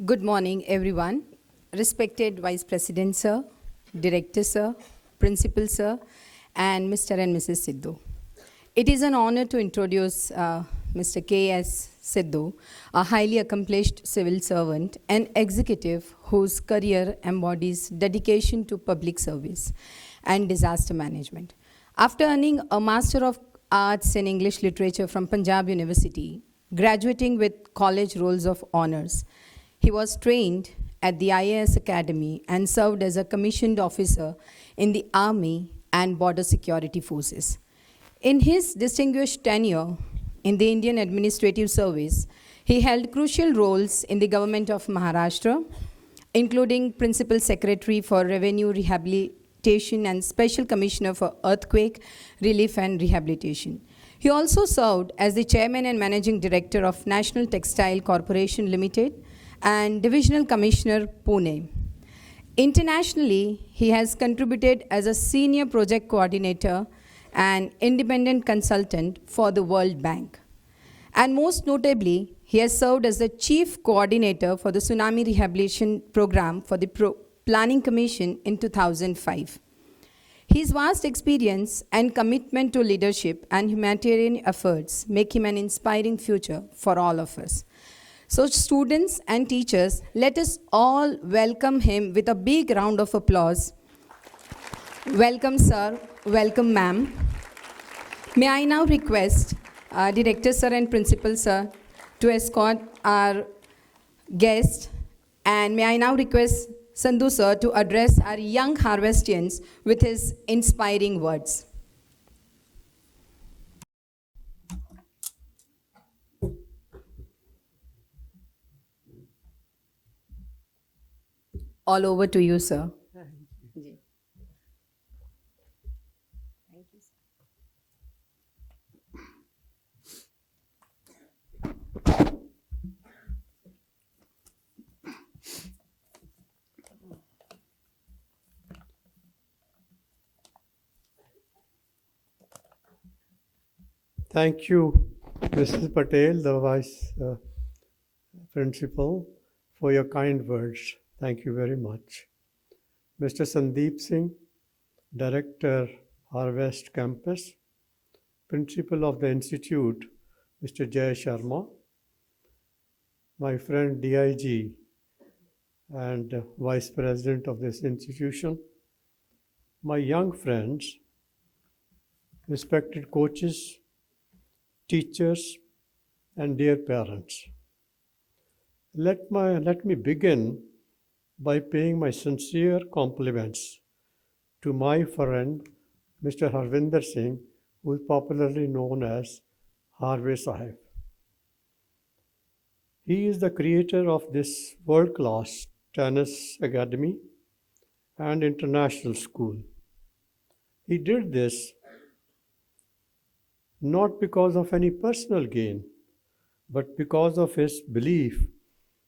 Good morning, everyone. Respected Vice President, sir, Director, sir, Principal, sir, and Mr. and Mrs. Sidhu. It is an honor to introduce Mr. K S Sidhu, a highly accomplished civil servant and executive whose career embodies dedication to public service and disaster management. After earning a Master of Arts in English Literature from Punjab University, graduating with College Rolls of Honors, he was trained at the IAS Academy and served as a commissioned officer in the Army and Border Security Forces. In his distinguished tenure in the Indian Administrative Service, he held crucial roles in the government of Maharashtra, including Principal Secretary for Revenue Rehabilitation and Special Commissioner for Earthquake Relief and Rehabilitation. He also served as the Chairman and Managing Director of National Textile Corporation Limited and Divisional Commissioner, Pune. Internationally, he has contributed as a Senior Project Coordinator and Independent Consultant for the World Bank. And most notably, he has served as the Chief Coordinator for the Tsunami Rehabilitation Program for the Planning Commission in 2005. His vast experience and commitment to leadership and humanitarian efforts make him an inspiring future for all of us. So students and teachers, let us all welcome him with a big round of applause. Welcome, sir. Welcome, ma'am. May I now request Director, sir, and Principal, sir, to escort our guest. And may I now request Sandhu, sir, to address our young Harvestians with his inspiring words. All over to you, sir. Thank you. Thank you, sir. Thank you, Mrs. Patel, the Vice Principal, for your kind words. Thank you very much. Mr. Sandeep Singh, Director, Harvest Campus, Principal of the Institute, Mr. Jay Sharma, my friend DIG and Vice President of this institution, my young friends, respected coaches, teachers, and dear parents. Let me begin by paying my sincere compliments to my friend, Mr. Harvinder Singh, who is popularly known as Harve Sahib. He is the creator of this world-class tennis academy and international school. He did this not because of any personal gain, but because of his belief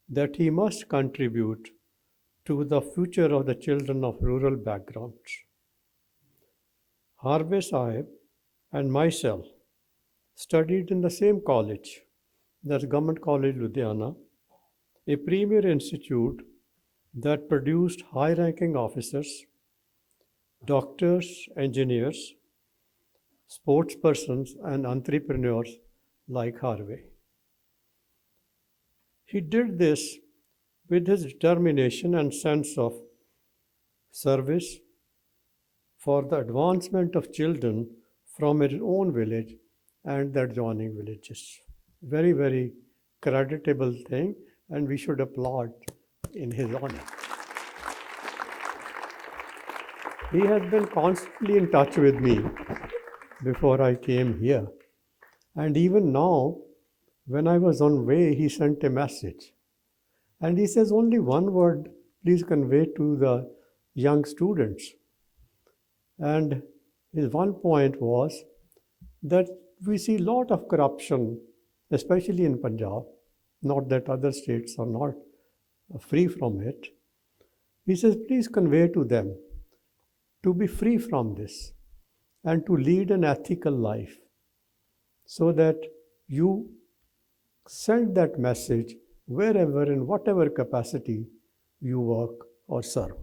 that he must contribute to the future of the children of rural backgrounds. Harve Sahib and myself studied in the same college, that's Government College Ludhiana, a premier institute that produced high-ranking officers, doctors, engineers, sportspersons, and entrepreneurs like Harve. He did this with his determination and sense of service for the advancement of children from his own village and the adjoining villages. Very, very creditable thing, and we should applaud in his honor. He has been constantly in touch with me before I came here. And even now, when I was on way, he sent a message. And he says, only one word, please convey to the young students. And his one point was that we see a lot of corruption, especially in Punjab, not that other states are not free from it. He says, please convey to them to be free from this and to lead an ethical life so that you send that message wherever, in whatever capacity you work or serve.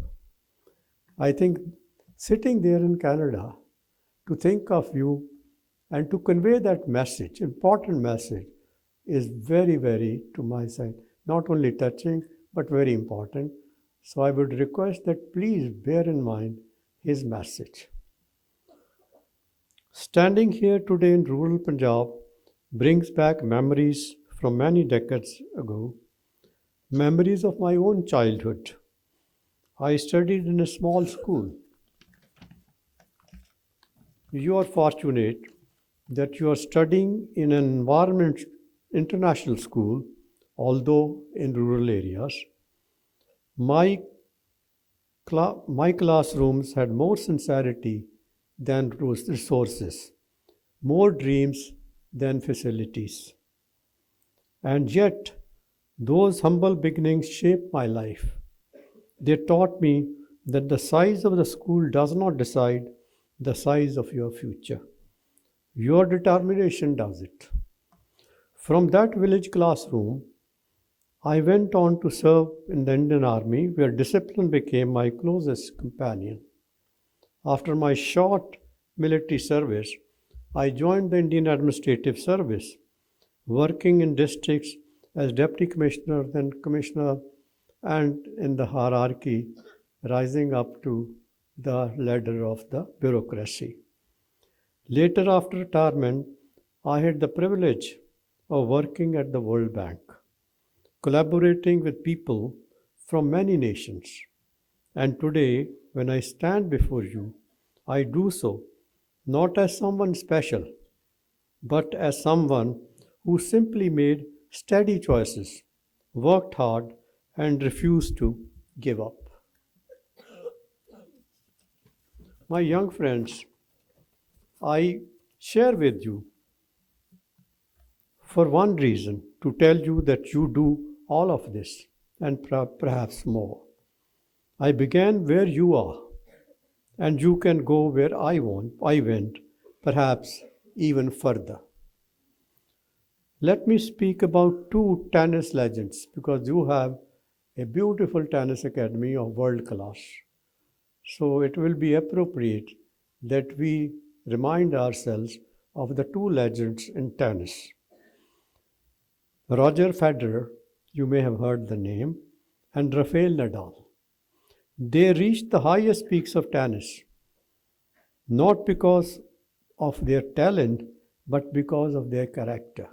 I think sitting there in Canada to think of you and to convey that message, important message, is very, very, to my side, not only touching, but very important. So I would request that please bear in mind his message. Standing here today in rural Punjab brings back memories from many decades ago, memories of my own childhood. I studied in a small school. You are fortunate that you are studying in an international school, although in rural areas. My classrooms had more sincerity than resources, more dreams than facilities. And yet, those humble beginnings shaped my life. They taught me that the size of the school does not decide the size of your future. Your determination does it. From that village classroom, I went on to serve in the Indian Army, where discipline became my closest companion. After my short military service, I joined the Indian Administrative Service, working in districts as Deputy Commissioner, then Commissioner, and in the hierarchy, rising up to the ladder of the bureaucracy. Later, after retirement, I had the privilege of working at the World Bank, collaborating with people from many nations. And today, when I stand before you, I do so not as someone special, but as someone who simply made steady choices, worked hard, and refused to give up. My young friends, I share with you for one reason, to tell you that you do all of this and perhaps more. I began where you are, and you can go where I went, perhaps even further. Let me speak about two tennis legends, because you have a beautiful tennis academy of world class. So it will be appropriate that we remind ourselves of the two legends in tennis. Roger Federer, you may have heard the name, and Rafael Nadal. They reached the highest peaks of tennis, not because of their talent, but because of their character.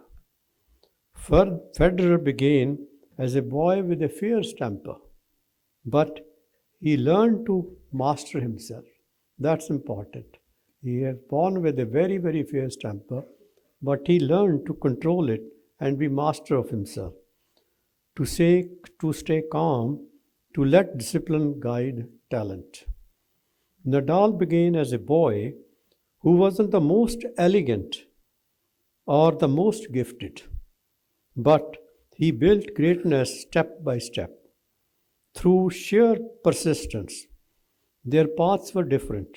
Federer began as a boy with a fierce temper, but he learned to master himself. That's important. He was born with a very, very fierce temper, but he learned to control it and be master of himself, to stay calm, to let discipline guide talent. Nadal began as a boy who wasn't the most elegant or the most gifted, but he built greatness step by step through sheer persistence. Their paths were different,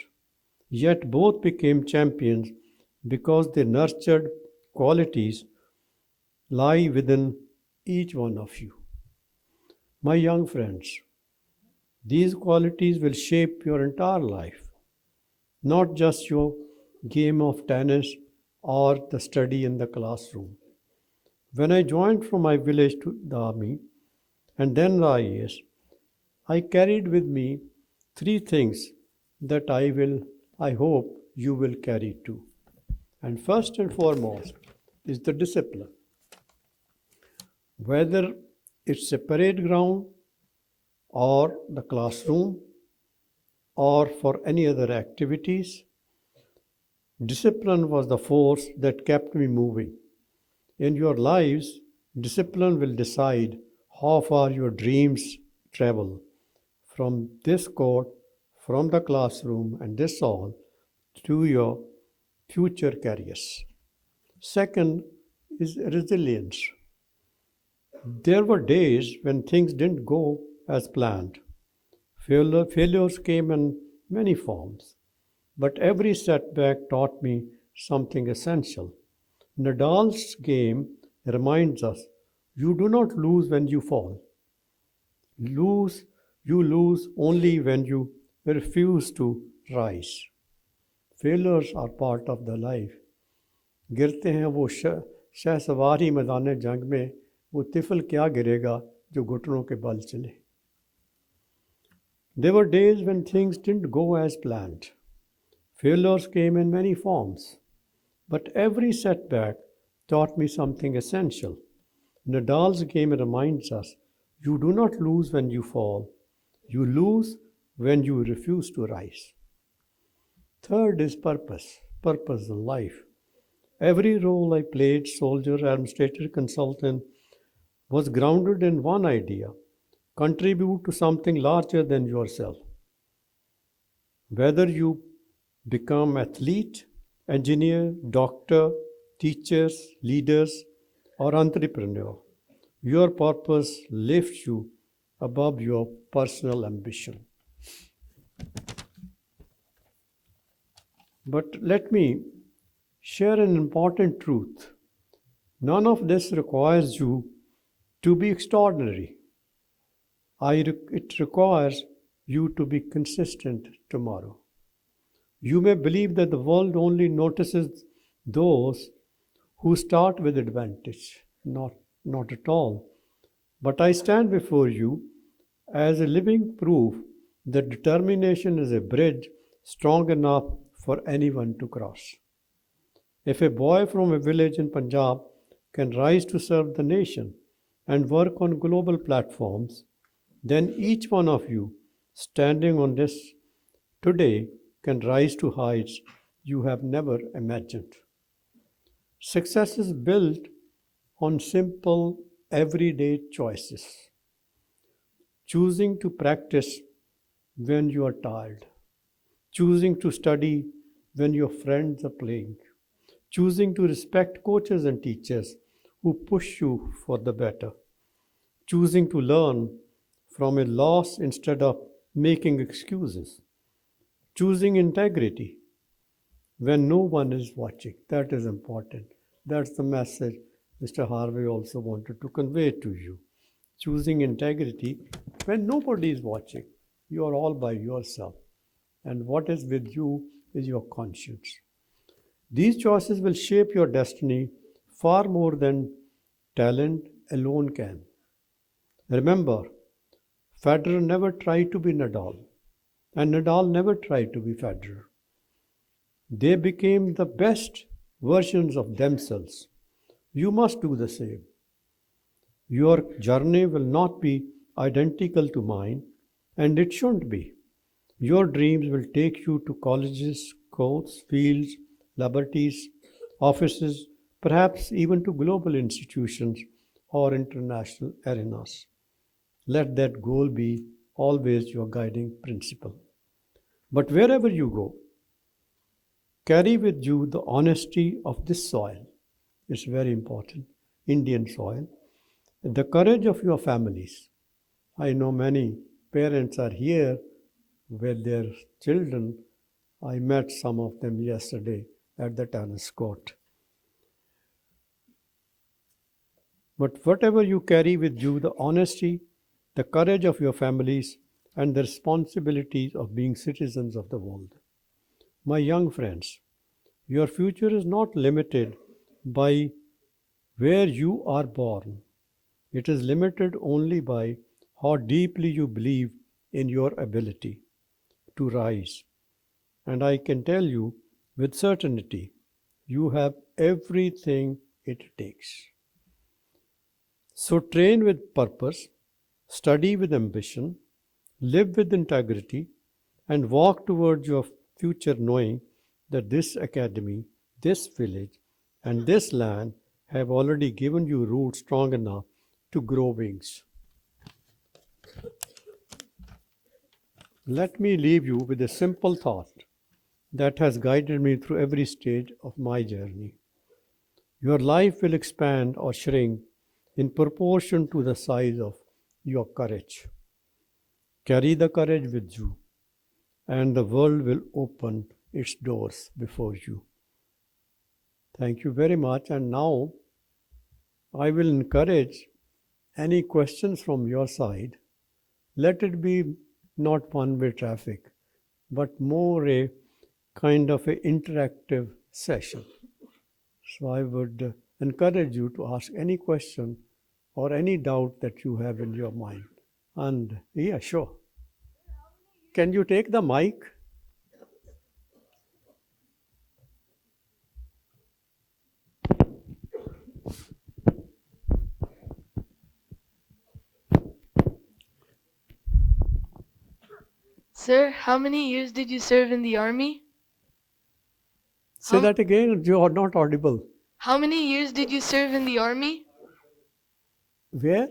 yet both became champions because they nurtured qualities lie within each one of you. My young friends, these qualities will shape your entire life, not just your game of tennis or the study in the classroom. When I joined from my village to the army and then the IAS, I carried with me three things that I hope you will carry too. And first and foremost is the discipline. Whether it's a parade ground or the classroom or for any other activities, discipline was the force that kept me moving. In your lives, discipline will decide how far your dreams travel from this court, from the classroom and this hall to your future careers. Second is resilience. There were days when things didn't go as planned. Failures came in many forms, but every setback taught me something essential. Nadal's game reminds us You do not lose when you fall. You lose only when you refuse to rise. Failures are part of the life. गिरते हैं वो शहसवार ही मैदान जंग में, वो तिफल क्या गिरेगा जो घुटनों के बल चले. There were days when things didn't go as planned. Failures came in many forms, but every setback taught me something essential. Nadal's game reminds us, you do not lose when you fall, you lose when you refuse to rise. Third is purpose in life. Every role I played, soldier, administrator, consultant, was grounded in one idea: contribute to something larger than yourself. Whether you become athlete, engineer, doctor, teachers, leaders, or entrepreneur, your purpose lifts you above your personal ambition. But let me share an important truth. None of this requires you to be extraordinary. It requires you to be consistent tomorrow. You may believe that the world only notices those who start with advantage. Not at all. But I stand before you as a living proof that determination is a bridge strong enough for anyone to cross. If a boy from a village in Punjab can rise to serve the nation and work on global platforms, then each one of you standing on this today can rise to heights you have never imagined. Success is built on simple, everyday choices. Choosing to practice when you are tired. Choosing to study when your friends are playing. Choosing to respect coaches and teachers who push you for the better. Choosing to learn from a loss instead of making excuses. Choosing integrity when no one is watching. That is important. That's the message Mr. Harvey also wanted to convey to you. Choosing integrity when nobody is watching. You are all by yourself. And what is with you is your conscience. These choices will shape your destiny far more than talent alone can. Remember, Federer never tried to be Nadal, and Nadal never tried to be Federer. They became the best versions of themselves. You must do the same. Your journey will not be identical to mine, and it shouldn't be. Your dreams will take you to colleges, courts, fields, laboratories, offices, perhaps even to global institutions or international arenas. Let that goal be always your guiding principle. But wherever you go, carry with you the honesty of this soil. It's very important, Indian soil. The courage of your families. I know many parents are here with their children. I met some of them yesterday at the tennis court. But whatever you carry with you, the honesty, the courage of your families, and the responsibilities of being citizens of the world. My young friends, your future is not limited by where you are born. It is limited only by how deeply you believe in your ability to rise. And I can tell you with certainty, you have everything it takes. So train with purpose, study with ambition, live with integrity, and walk towards your future knowing that this academy, this village, and this land have already given you roots strong enough to grow wings. Let me leave you with a simple thought that has guided me through every stage of my journey. Your life will expand or shrink in proportion to the size of your courage. Carry the courage with you, and the world will open its doors before you. Thank you very much. And now I will encourage any questions from your side. Let it be not one-way traffic, but more a kind of an interactive session. So I would encourage you to ask any question or any doubt that you have in your mind. And yeah, sure. Can you take the mic? Sir, how many years did you serve in the army? Say that again, you are not audible. How many years did you serve in the army? Where?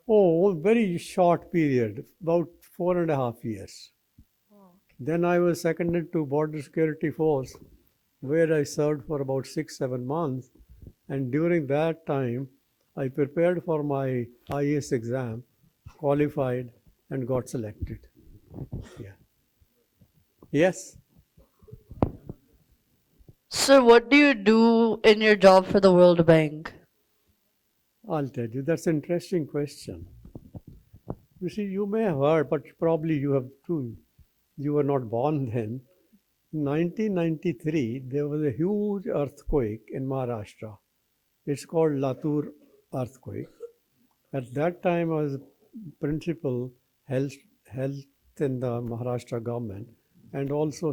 Oh, very short period, about 4.5 years. Then I was seconded to Border Security Force, where I served for about 6-7 months. And during that time, I prepared for my IAS exam, qualified, and got selected. Yeah. Yes. Sir, what do you do in your job for the World Bank? I'll tell you. That's an interesting question. You see, you may have heard, but probably you have too. You were not born then. In 1993, there was a huge earthquake in Maharashtra. It's called Latur earthquake. At that time, I was principal health in the Maharashtra government and also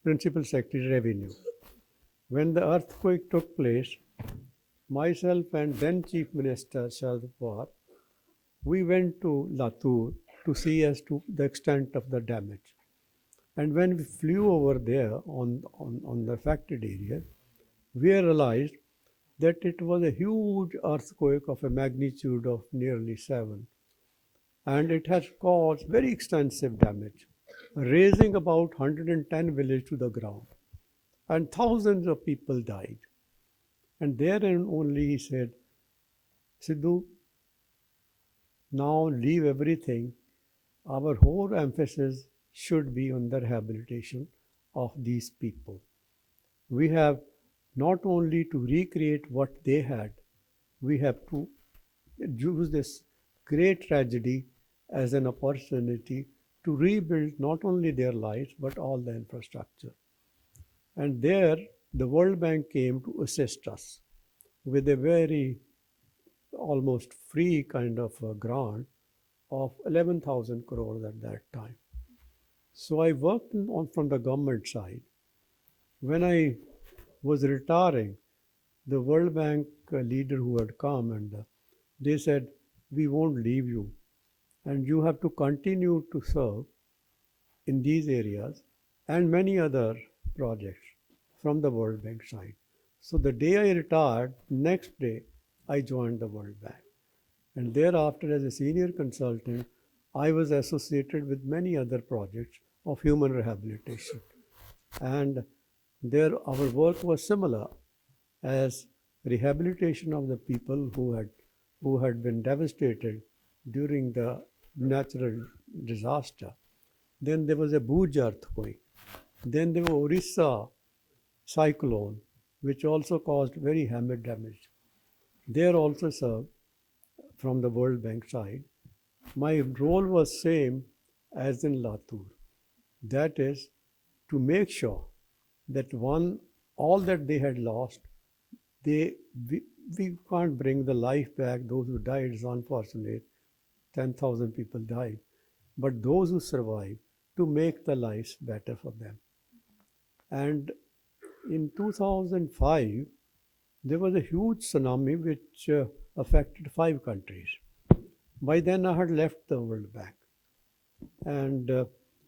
principal secretary revenue. When the earthquake took place, myself and then Chief Minister Sharad Pawar, we went to Latur to see as to the extent of the damage. And when we flew over there on the affected area, we realized that it was a huge earthquake of a magnitude of nearly 7. And it has caused very extensive damage, razing about 110 villages to the ground. And thousands of people died. And therein only he said, Sidhu, now leave everything. Our whole emphasis should be on the rehabilitation of these people. We have not only to recreate what they had, we have to use this great tragedy as an opportunity to rebuild not only their lives but all the infrastructure. And there, the World Bank came to assist us with a very almost free kind of a grant of 11,000 crores at that time. So I worked from the government side. When I was retiring, the World Bank leader who had come and they said, we won't leave you and you have to continue to serve in these areas and many other projects from the World Bank side. So the day I retired, next day I joined the World Bank. And thereafter, as a senior consultant, I was associated with many other projects of human rehabilitation. And there our work was similar as rehabilitation of the people who had been devastated during the natural disaster. Then there was a Bhuj earthquake. Then there was Orissa cyclone, which also caused very hammered damage. There also served from the World Bank side. My role was same as in Latur. That is to make sure that all that they had lost, we can't bring the life back. Those who died is unfortunate. 10,000 people died. But those who survived, to make the lives better for them. And in 2005, there was a huge tsunami which affected 5 countries. By then, I had left the World Bank. And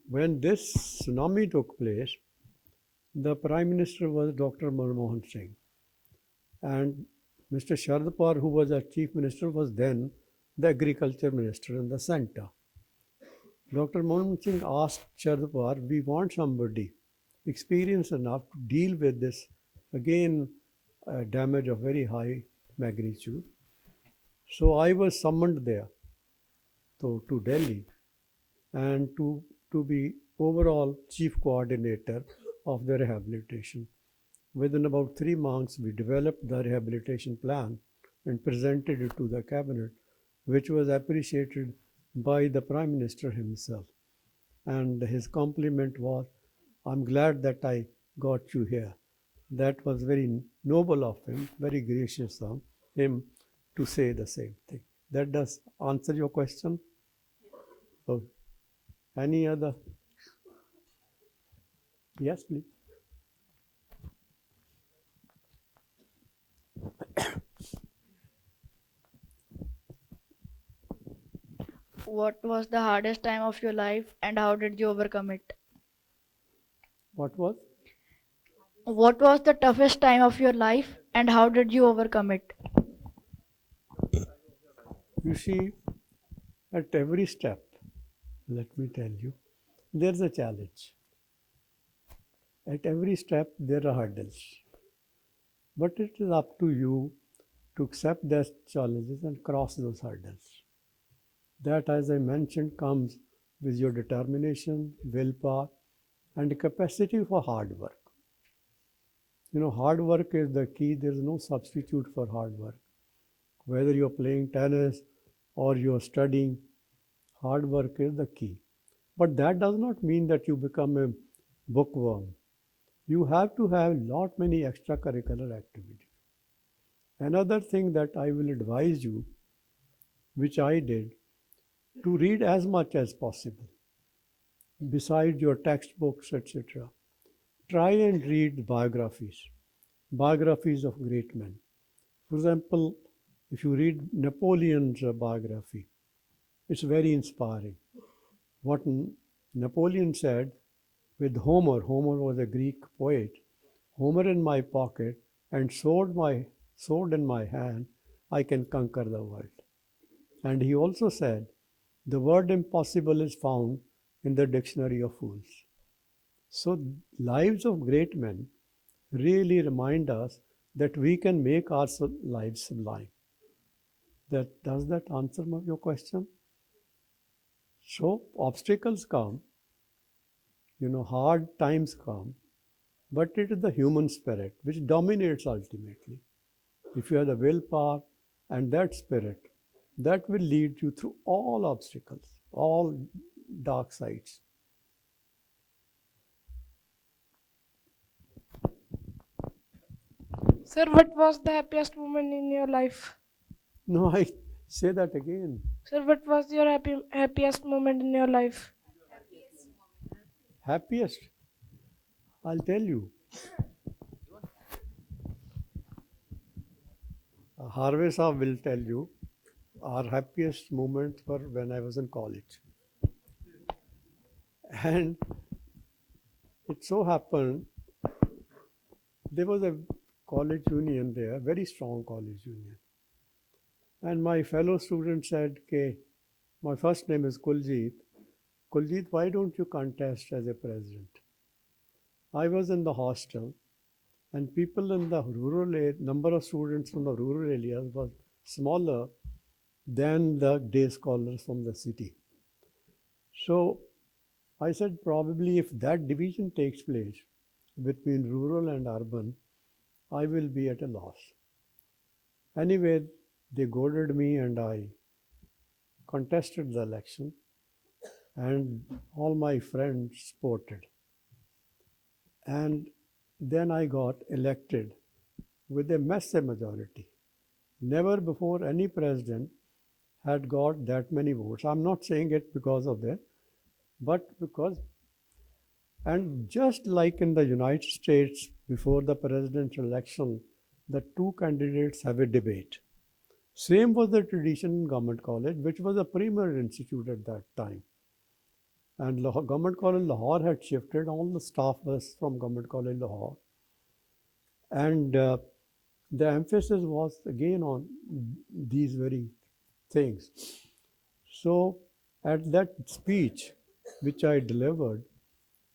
when this tsunami took place, the Prime Minister was Dr. Manmohan Singh. And Mr. Sharad Pawar, who was our Chief Minister, was then the Agriculture Minister in the center. Dr. Manmohan Singh asked Sharad Pawar, we want somebody experienced enough to deal with this, again, damage of very high magnitude. So I was summoned there to Delhi and to be overall chief coordinator of the rehabilitation. Within about 3 months, we developed the rehabilitation plan and presented it to the cabinet, which was appreciated by the Prime Minister himself. And his compliment was, "I'm glad that I got you here." That was very noble of him, very gracious of him to say the same thing. That does answer your question? Oh, any other? Yes, please. What was the hardest time of your life and how did you overcome it? What was? What was the toughest time of your life and how did you overcome it? You see, at every step, let me tell you, there's a challenge. At every step, there are hurdles. But it is up to you to accept those challenges and cross those hurdles. That, as I mentioned, comes with your determination, willpower, and capacity for hard work. You know, hard work is the key. There is no substitute for hard work. Whether you're playing tennis or you're studying, hard work is the key. But that does not mean that you become a bookworm. You have to have lot many extracurricular activities. Another thing that I will advise you, which I did, to read as much as possible. Besides your textbooks, etc. Try and read biographies of great men. For example, if you read Napoleon's biography, it's very inspiring. What Napoleon said with Homer was a Greek poet, "Homer in my pocket and sword in my hand, I can conquer the world." And he also said, "The word impossible is found in the dictionary of fools." So, lives of great men really remind us that we can make our lives sublime. Does that answer your question? So, obstacles come, hard times come, but it is the human spirit which dominates ultimately. If you have the willpower and that spirit, that will lead you through all obstacles, all dark sides. Sir, what was the happiest moment in your life? No, I say that again. Sir, what was your happiest moment in your life? Happiest? I'll tell you. Harvey Saab will tell you our happiest moments were when I was in college. And it so happened there was a college union there, very strong college union. And my fellow student said, "Okay, my first name is Kuljit. Kuljit, why don't you contest as a president?" I was in the hostel, and people in the rural area, number of students from the rural areas was smaller than the day scholars from the city. So I said, probably if that division takes place between rural and urban, I will be at a loss. Anyway, they goaded me and I contested the election, and all my friends supported. And then I got elected with a massive majority. Never before any president had got that many votes. I'm not saying it because of that, but because, and just like in the United States before the presidential election, the two candidates have a debate. Same was the tradition in Government College, which was a premier institute at that time. And Government College Lahore had shifted, all the staff was from Government College Lahore. And the emphasis was again on these very things. So at that speech, which I delivered,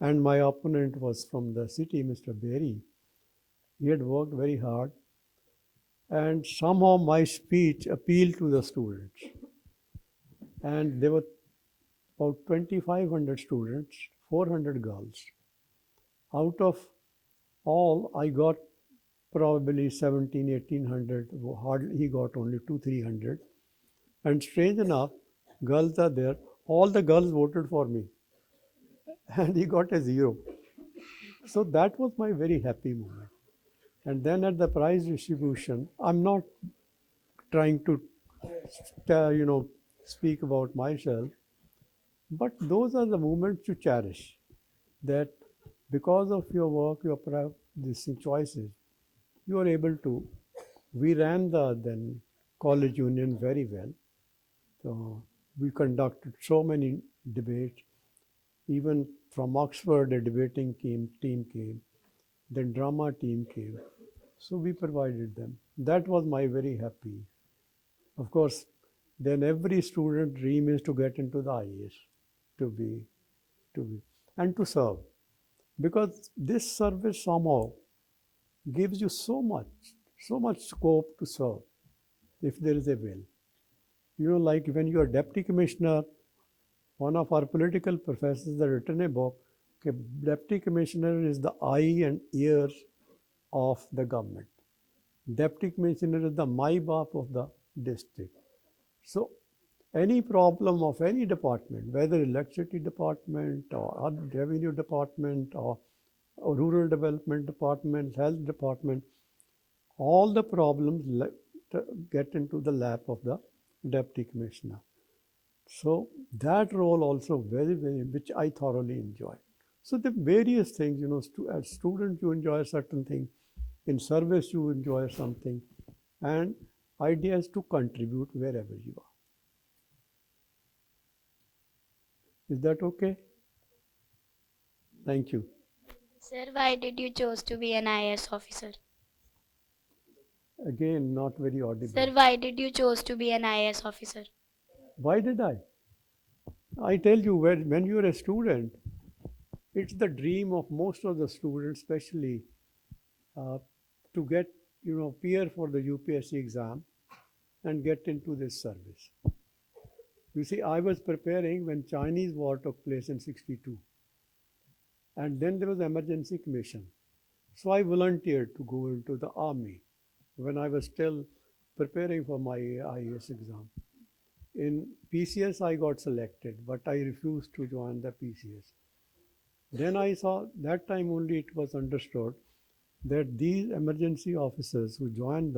and my opponent was from the city, Mr. Berry, he had worked very hard, and somehow my speech appealed to the students. And there were about 2,500 students, 400 girls. Out of all, I got probably 17, 1800, hardly he got only 300. And strange enough, girls are there. All the girls voted for me, and he got a 0. So that was my very happy moment. And then at the prize distribution, I'm not trying to, speak about myself, but those are the moments you cherish. That because of your work, your these choices, you are able to. We ran the then college union very well. So we conducted so many debates. Even from Oxford, a debating team came. Then drama team came. So we provided them. That was my very happy. Of course, then every student dream is to get into the IAS, to be, and to serve. Because this service somehow gives you so much scope to serve if there is a will. Like when you are deputy commissioner, one of our political professors has written a book, okay, deputy commissioner is the eye and ears of the government. Deputy commissioner is the my-bop of the district. So any problem of any department, whether electricity department or revenue department or rural development department, health department, all the problems get into the lap of the deputy commissioner. So that role also very, very, which I thoroughly enjoy. So the various things, as student you enjoy a certain thing, in service you enjoy something, and idea is to contribute wherever you are. Is that okay? Thank you. Sir, why did you choose to be an IAS officer? Again, not very audible. Sir, why did you choose to be an IAS officer? Why did I? I tell you, when you're a student, it's the dream of most of the students, especially to get, appear for the UPSC exam and get into this service. You see, I was preparing when Chinese war took place in 62. And then there was emergency commission. So I volunteered to go into the army when I was still preparing for my IAS exam. In PCS, I got selected, but I refused to join the PCS. Then I saw, that time only it was understood that these emergency officers who join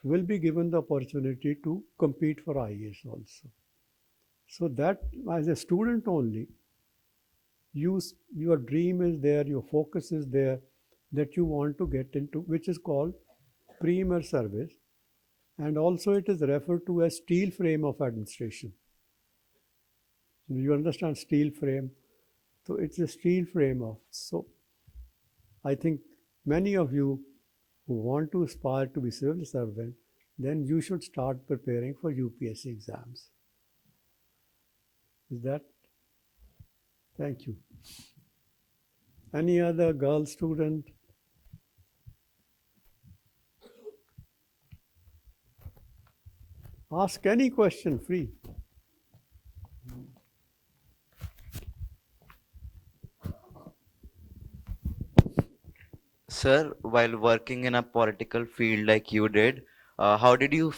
will be given the opportunity to compete for IAS also. So that as a student only, your dream is there, your focus is there, that you want to get into, which is called premier service. And also it is referred to as steel frame of administration. You understand steel frame? So it's a steel frame of. So I think many of you who want to aspire to be civil servant, then you should start preparing for UPSC exams. Is that? Thank you. Any other girl student? Ask any question, free. Sir, while working in a political field like you did, how did you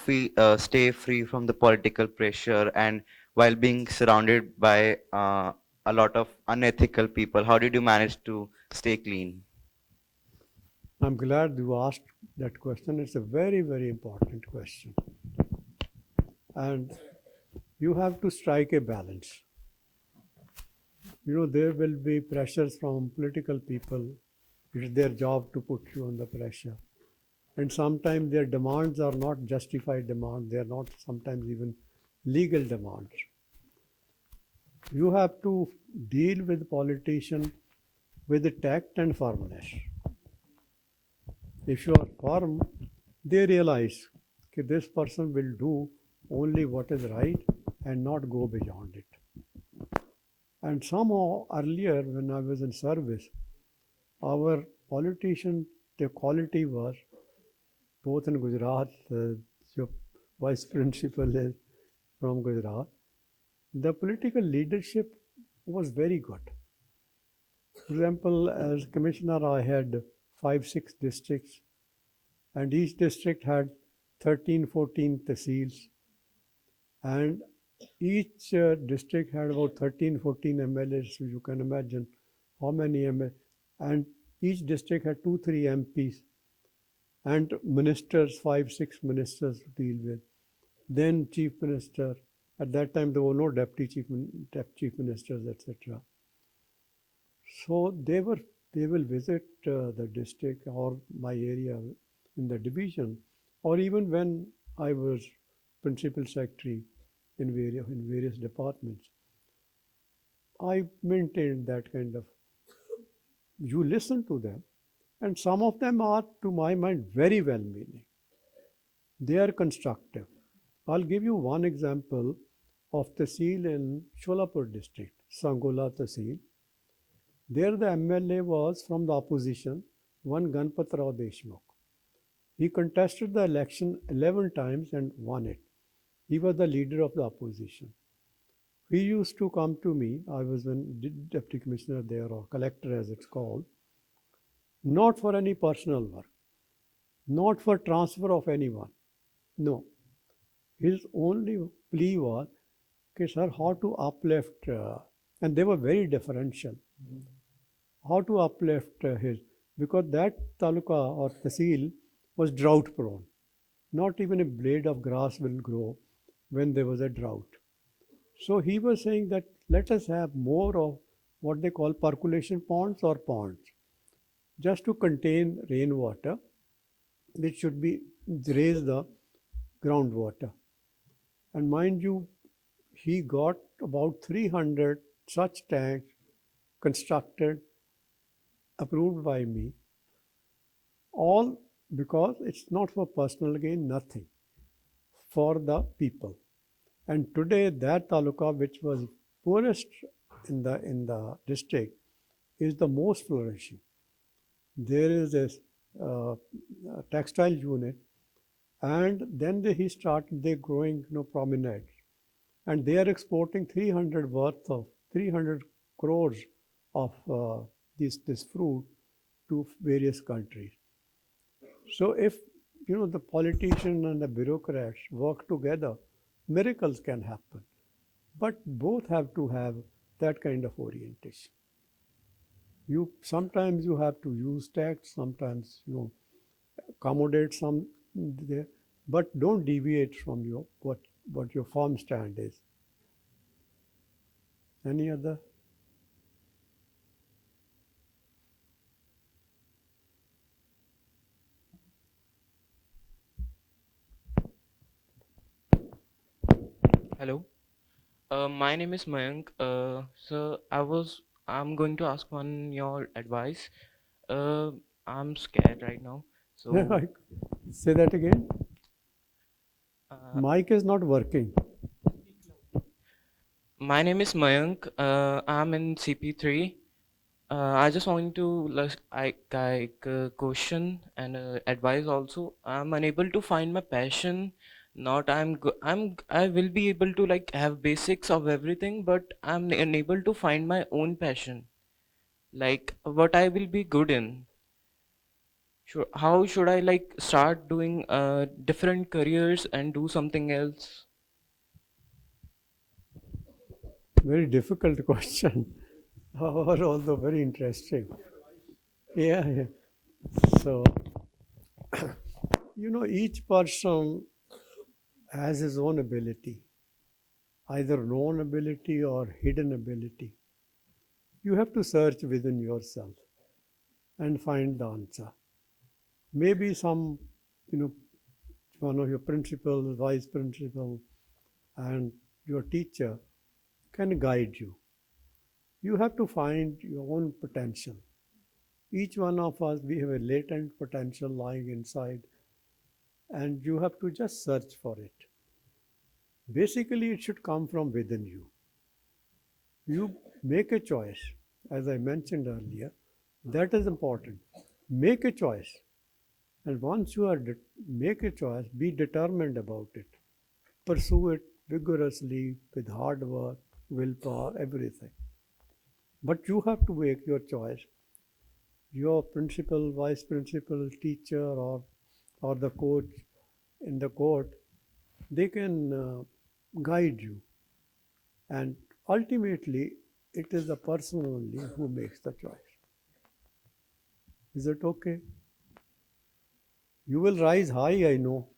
stay free from the political pressure, and while being surrounded by a lot of unethical people, how did you manage to stay clean? I'm glad you asked that question. It's a very, very important question. And you have to strike a balance. There will be pressures from political people. It's their job to put you on the pressure. And sometimes their demands are not justified demands. They are not sometimes even legal demands. You have to deal with politicians with tact and firmness. If you are firm, they realize that this person will do only what is right and not go beyond it. And somehow earlier when I was in service, our politician, the quality was, both in Gujarat, your vice principal is from Gujarat, the political leadership was very good. For example, as commissioner, I had 5-6 districts and each district had 13, 14 tehsils, and each district had about 13, 14 MLAs, so you can imagine how many MLAs, and each district had 2, 3 MPs, and ministers, 5, 6 ministers to deal with. Then chief minister. At that time, there were no deputy chief ministers, etc. So they will visit the district or my area in the division, or even when I was principal secretary in various departments. I maintained that kind of. You listen to them, and some of them are, to my mind, very well-meaning. They are constructive. I'll give you one example of Tehsil in Sholapur district, Sangola Tehsil. There the MLA was from the opposition, one Ganpat Rao Deshmukh. He contested the election 11 times and won it. He was the leader of the opposition. He used to come to me, I was then deputy commissioner there, or collector as it's called, not for any personal work, not for transfer of anyone. No. His only plea was, okay, sir, how to uplift, and they were very differential, how to uplift his, because that taluka or tehsil was drought prone. Not even a blade of grass will grow when there was a drought. So he was saying that let us have more of what they call percolation ponds or ponds, just to contain rainwater, which should be raise the groundwater. And mind you, he got about 300 such tanks constructed, approved by me, all because it's not for personal gain, nothing, for the people. And today that taluka, which was poorest in the district, is the most flourishing. There is this textile unit, and then he started they growing promenades, and they are exporting 300 crores of this fruit to various countries. So if the politician and the bureaucrats work together, miracles can happen. But both have to have that kind of orientation. Sometimes you have to use tax, sometimes accommodate some there, but don't deviate from what your firm stand is. Any other? Hello. My name is Mayank. So I'm going to ask your advice. Uh, I'm scared right now. So, Say that again. uh, Mic is not working. my name is Mayank. I'm in CP3. I just want to question and advice also. I'm unable to find my passion. Not I will be able to have basics of everything, but I'm unable to find my own passion. Like what I will be good in. How should I start doing different careers and do something else? Very difficult question, although very interesting. Yeah. So, each person has his own ability, either known ability or hidden ability. You have to search within yourself and find the answer. Maybe one of your principal, vice principal, and your teacher can guide you. You have to find your own potential. Each one of us, we have a latent potential lying inside, and you have to just search for it. Basically, it should come from within you. You make a choice, as I mentioned earlier. That is important. Make a choice. And once you make a choice, be determined about it. Pursue it vigorously with hard work, willpower, everything. But you have to make your choice. Your principal, vice principal, teacher, or or the coach in the court, they can guide you. And ultimately, it is the person only who makes the choice. Is it okay? You will rise high, I know.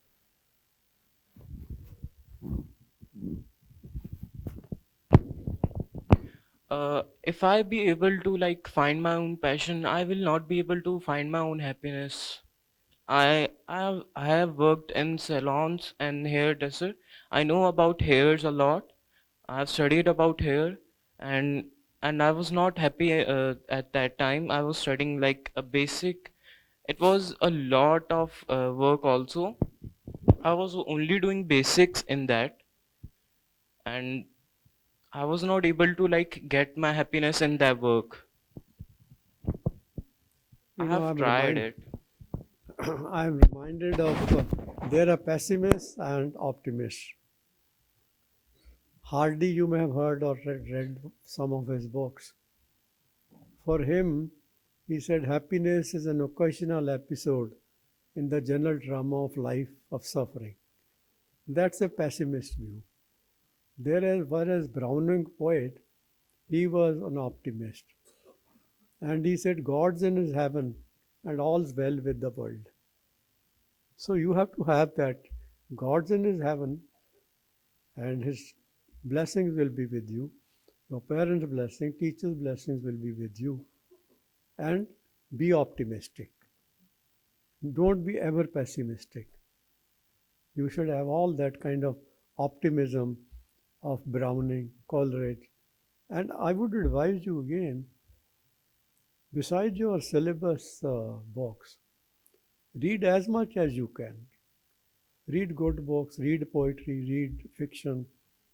If I be able to like find my own passion, I will not be able to find my own happiness. I have worked in salons and hairdresser. I know about hairs a lot. I have studied about hair, and I was not happy at that time. I was studying like a basic. It was a lot of work also. I was only doing basics in that, and I was not able to like get my happiness in that work. I You know, have tried it. I'm reminded of there are pessimists and optimists. Hardy, you may have heard or read some of his books. For him, he said happiness is an occasional episode in the general drama of life of suffering. That's a pessimist view. Whereas Browning poet, he was an optimist. And he said, God's in his heaven and all's well with the world. So you have to have that. God's in his heaven and his blessings will be with you. Your parents' blessing, teachers' blessings will be with you. And be optimistic. Don't be ever pessimistic. You should have all that kind of optimism of Browning, Coleridge. And I would advise you again, besides your syllabus books, read as much as you can. Read good books, read poetry, read fiction,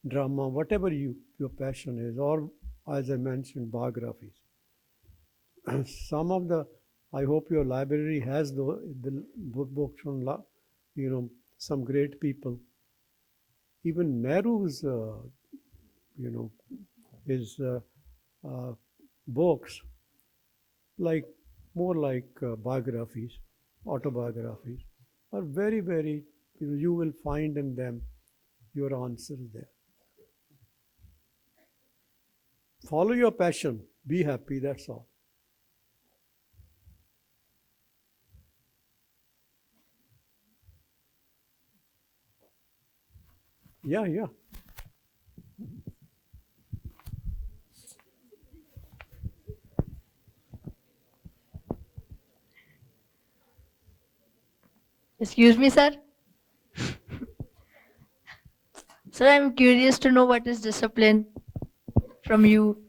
drama, whatever your passion is, or as I mentioned, biographies. Some of the, I hope your library has the books from, some great people. Even Nehru's, his books, like more like biographies, autobiographies, are very, very, you will find in them your answers there. Follow your passion, be happy, that's all. Yeah, yeah. Excuse me, sir. Sir, I'm curious to know what is discipline from you.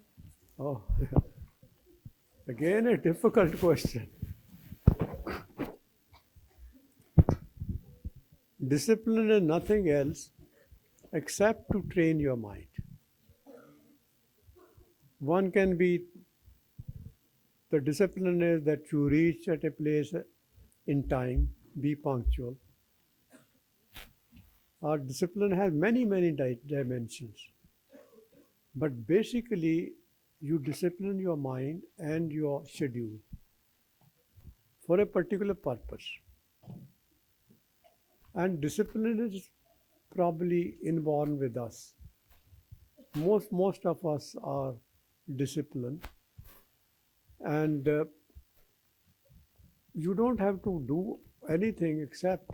Oh, again a difficult question. Discipline is nothing else except to train your mind. One can be, the discipline is that you reach at a place in time, be punctual. Our discipline has many, many dimensions. But basically, you discipline your mind and your schedule for a particular purpose. And discipline is probably inborn with us. Most of us are disciplined, and you don't have to do anything except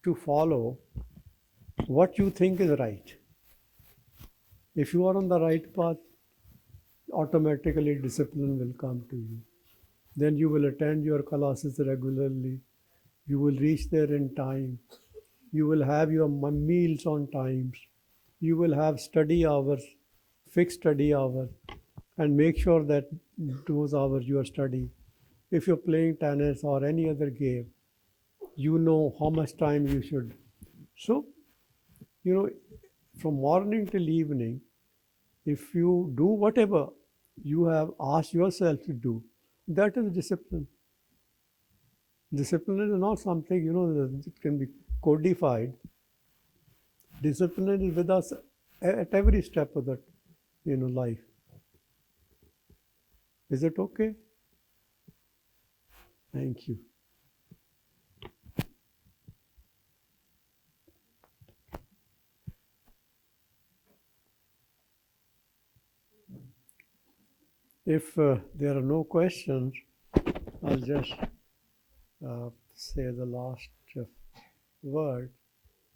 to follow what you think is right. If you are on the right path, automatically discipline will come to you. Then you will attend your classes regularly. You will reach there in time. You will have your meals on times. You will have study hours, fixed study hours, and make sure that those hours you are studying. If you're playing tennis or any other game, you know how much time you should. So, from morning till evening, if you do whatever you have asked yourself to do, that is discipline. Discipline is not something, that it can be codified. Discipline is with us at every step of the, life. Is it okay? Thank you. If there are no questions, I'll just say the last word.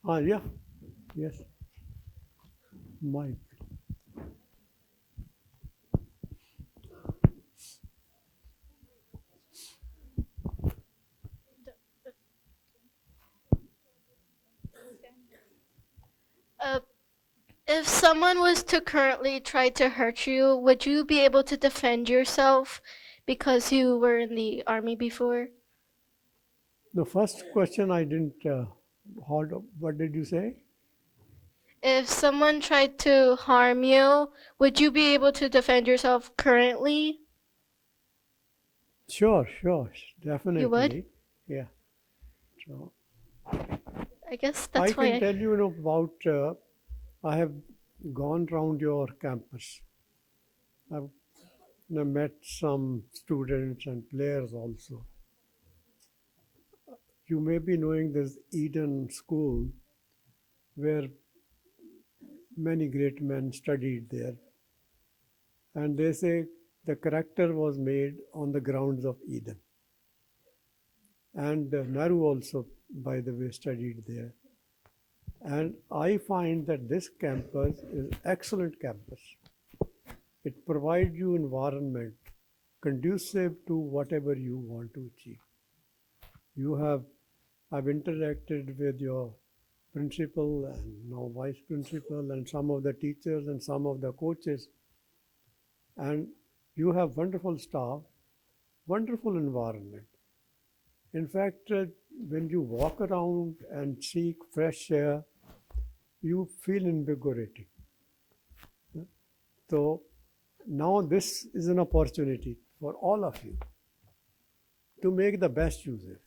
Yeah, yes, Mike. Uh, if someone was to currently try to hurt you, would you be able to defend yourself because you were in the army before? The first question I didn't hold up. What did you say? If someone tried to harm you, would you be able to defend yourself currently? Sure, You would? definitely. Yeah. So I guess I that's why can tell you, about. I have gone round your campus. I've met some students and players also. You may be knowing this Eden School, where many great men studied there. And they say the character was made on the grounds of Eden. And Nehru also, by the way, studied there. And I find that this campus is excellent campus. It provides you environment conducive to whatever you want to achieve. I've interacted with your principal and now vice principal and some of the teachers and some of the coaches, and you have wonderful staff, wonderful environment. In fact, when you walk around and seek fresh air, you feel invigorating. So now this is an opportunity for all of you to make the best use of it,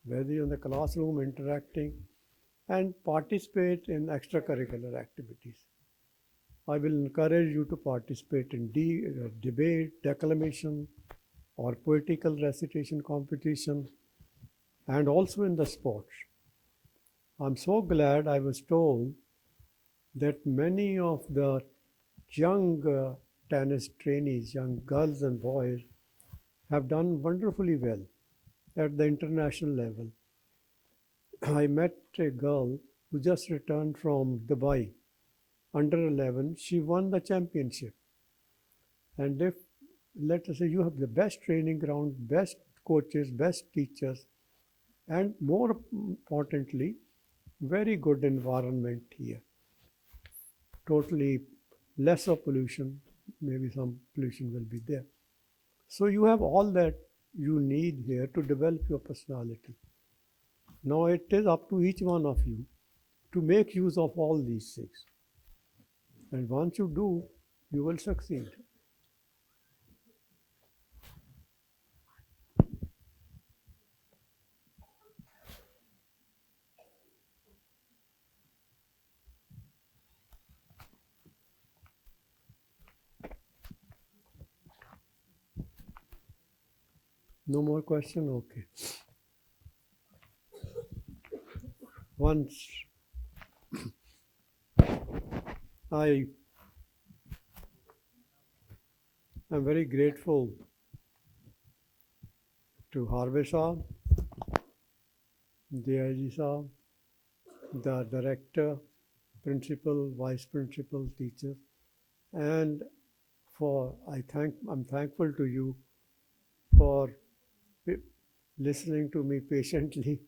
whether you're in the classroom interacting and participate in extracurricular activities. I will encourage you to participate in debate, declamation, or poetical recitation competition, and also in the sports. I'm so glad I was told that many of the young tennis trainees, young girls and boys, have done wonderfully well at the international level. I met a girl who just returned from Dubai, under 11. She won the championship. And if, let us say, you have the best training ground, best coaches, best teachers, and more importantly, very good environment here. Totally less of pollution, maybe some pollution will be there. So you have all that you need here to develop your personality. Now it is up to each one of you to make use of all these things. And once you do, you will succeed. No more question? Okay. Once I am very grateful to Harvey Saab, DIG Saab, the director, principal, vice principal, teachers, and I'm thankful to you for listening to me patiently,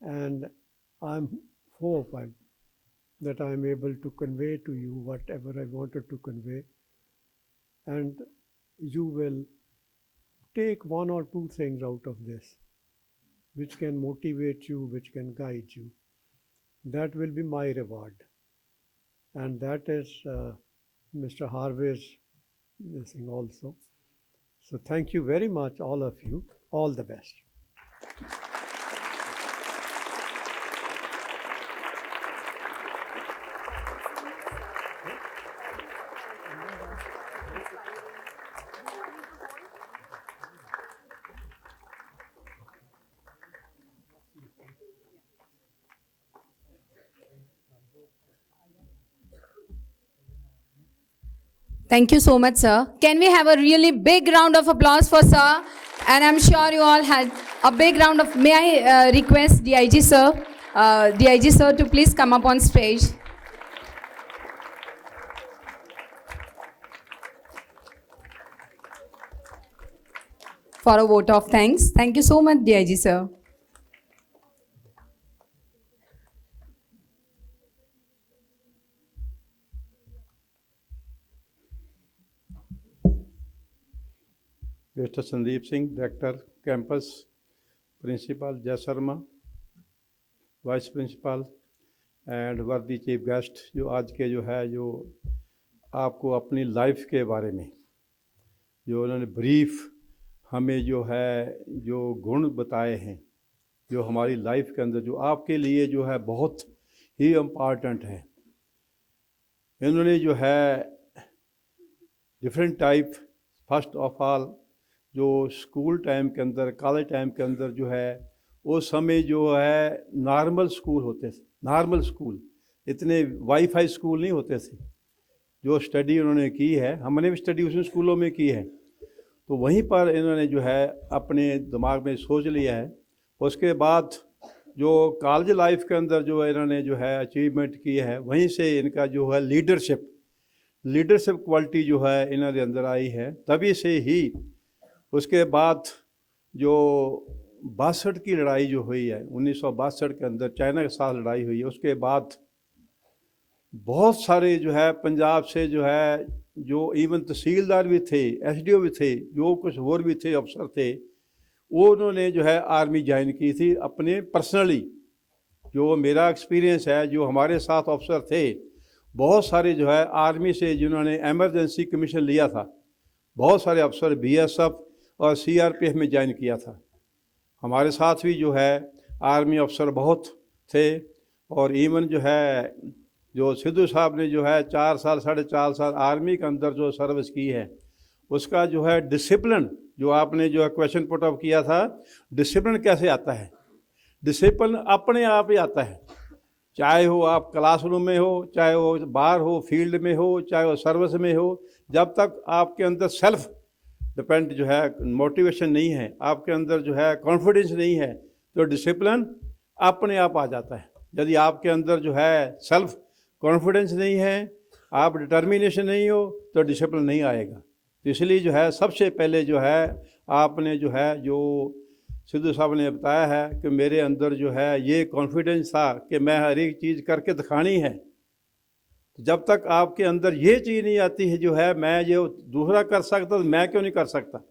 and I'm hopeful that I'm able to convey to you whatever I wanted to convey, and you will take one or two things out of this which can motivate you, which can guide you. That will be my reward, and that is Mr. Harvey's thing also. So thank you very much, all of you. All the best. Thank you so much, sir. Can we have a really big round of applause for sir? And I'm sure you all had a big round of. May I request DIG sir to please come up on stage. For a vote of thanks. Thank you so much, DIG sir. Mr. Sandeep Singh, Director, Campus, Principal Jai Sharma, Vice Principal and वर्दी chief guest जो आज के जो है जो आपको अपनी life के बारे में जो उन्होंने ब्रीफ हमें जो है जो गुण बताए हैं जो हमारी लाइफ के अंदर जो आपके लिए जो है बहुत ही इम्पॉर्टेंट है। इन्होंने जो है different type first of all जो स्कूल टाइम के अंदर कॉलेज टाइम के अंदर जो है उस समय जो है नॉर्मल स्कूल होते थे, नॉर्मल स्कूल, इतने वाईफाई स्कूल नहीं होते थे। जो स्टडी उन्होंने की है, हमने भी स्टडी उसी स्कूलों में की है, तो वहीं पर इन्होंने जो है अपने दिमाग में सोच लिया है। उसके बाद जो कॉलेज लाइफ के अंदर जो इन्होंने जो है अचीवमेंट की है, वहीं से इनका जो है लीडरशिप क्वालिटी जो है इन्होंने अंदर आई है। तभी से ही उसके बाद जो 62 की लड़ाई जो हुई है 1962 के अंदर चाइना के साथ लड़ाई हुई है, उसके बाद बहुत सारे जो है पंजाब से जो है जो इवन तहसीलदार भी थे, एसडीओ भी थे, जो कुछ और भी थे अफसर थे, वो उन्होंने जो है आर्मी ज्वाइन की थी अपने पर्सनली। जो मेरा एक्सपीरियंस है, जो हमारे साथ अफसर थे बहुत सारे जो है आर्मी से जिन्होंने एमरजेंसी कमीशन लिया था, बहुत सारे अफसर बीएसएफ और सीआरपीएफ में ज्वाइन किया था। हमारे साथ भी जो है आर्मी अफसर बहुत थे। और इवन जो है जो सिद्धू साहब ने जो है 4 साल 4.5 साल आर्मी के अंदर जो सर्विस की है, उसका जो है डिसिप्लिन जो आपने जो है क्वेश्चन पुट अप किया था, डिसिप्लिन कैसे आता है? डिसिप्लिन अपने आप ही आता है, चाहे हो आप क्लासरूम में हो, चाहे वो बाहर हो, फील्ड में हो, चाहे वो सर्विस में हो। जब तक आपके अंदर सेल्फ डिपेंड जो है मोटिवेशन नहीं है, आपके अंदर जो है कॉन्फिडेंस नहीं है, तो डिसिप्लिन अपने आप आ जाता है। यदि आपके अंदर जो है सेल्फ कॉन्फिडेंस नहीं है, आप डिटर्मिनेशन नहीं हो, तो डिसिप्लिन नहीं आएगा। तो इसलिए जो है सबसे पहले जो है आपने जो है जो सिद्धू साहब ने बताया है कि मेरे अंदर जो है ये कॉन्फिडेंस था कि मैं हर एक चीज़ करके दिखानी है। जब तक आपके अंदर ये चीज़ नहीं आती है जो है मैं ये दूसरा कर सकता तो मैं क्यों नहीं कर सकता,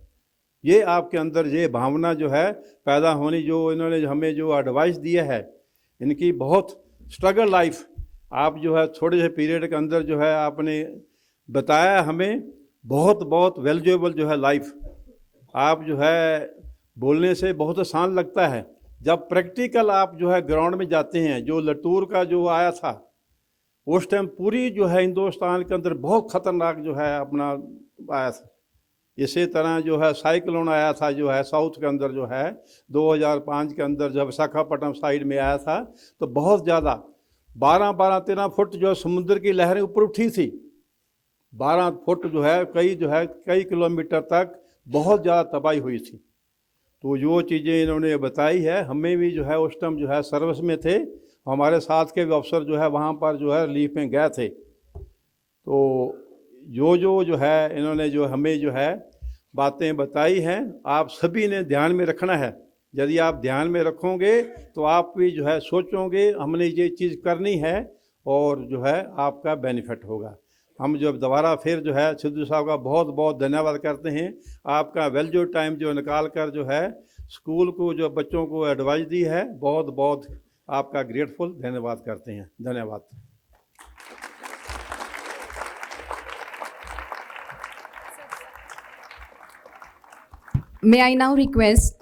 ये आपके अंदर ये भावना जो है पैदा होनी, जो इन्होंने हमें जो एडवाइस दिया है, इनकी बहुत स्ट्रगल लाइफ आप जो है थोड़े से पीरियड के अंदर जो है आपने बताया हमें, बहुत वैल्यूएबल जो है लाइफ। आप जो है बोलने से बहुत आसान लगता है, जब प्रैक्टिकल आप जो है ग्राउंड में जाते हैं। जो लटूर का जो आया था उस टाइम पूरी जो है हिंदुस्तान के अंदर बहुत ख़तरनाक जो है अपना आया था। इसी तरह जो है साइक्लोन आया था जो है साउथ के अंदर जो है 2005 के अंदर जब विशाखापट्टनम साइड में आया था, तो बहुत ज़्यादा 12-13 फुट जो समुद्र की लहरें ऊपर उठी थी। 12 फुट जो है कई किलोमीटर तक बहुत ज़्यादा तबाही हुई थी। तो जो चीज़ें इन्होंने बताई है, हमें भी जो है उस टाइम जो है सर्विस में थे, हमारे साथ के भी अफसर जो है वहाँ पर जो है रिलीफ में गए थे। तो जो है इन्होंने जो हमें जो है बातें बताई हैं, आप सभी ने ध्यान में रखना है। यदि आप ध्यान में रखोगे तो आप भी जो है सोचोगे हमने ये चीज़ करनी है, और जो है आपका बेनिफिट होगा। हम जो दोबारा फिर जो है सिद्धू साहब का बहुत धन्यवाद करते हैं। आपका वैल्यू टाइम जो निकाल कर जो है स्कूल को जो बच्चों को एडवाइस दी है, बहुत आपका ग्रेटफुल धन्यवाद करते हैं। धन्यवाद। May I now request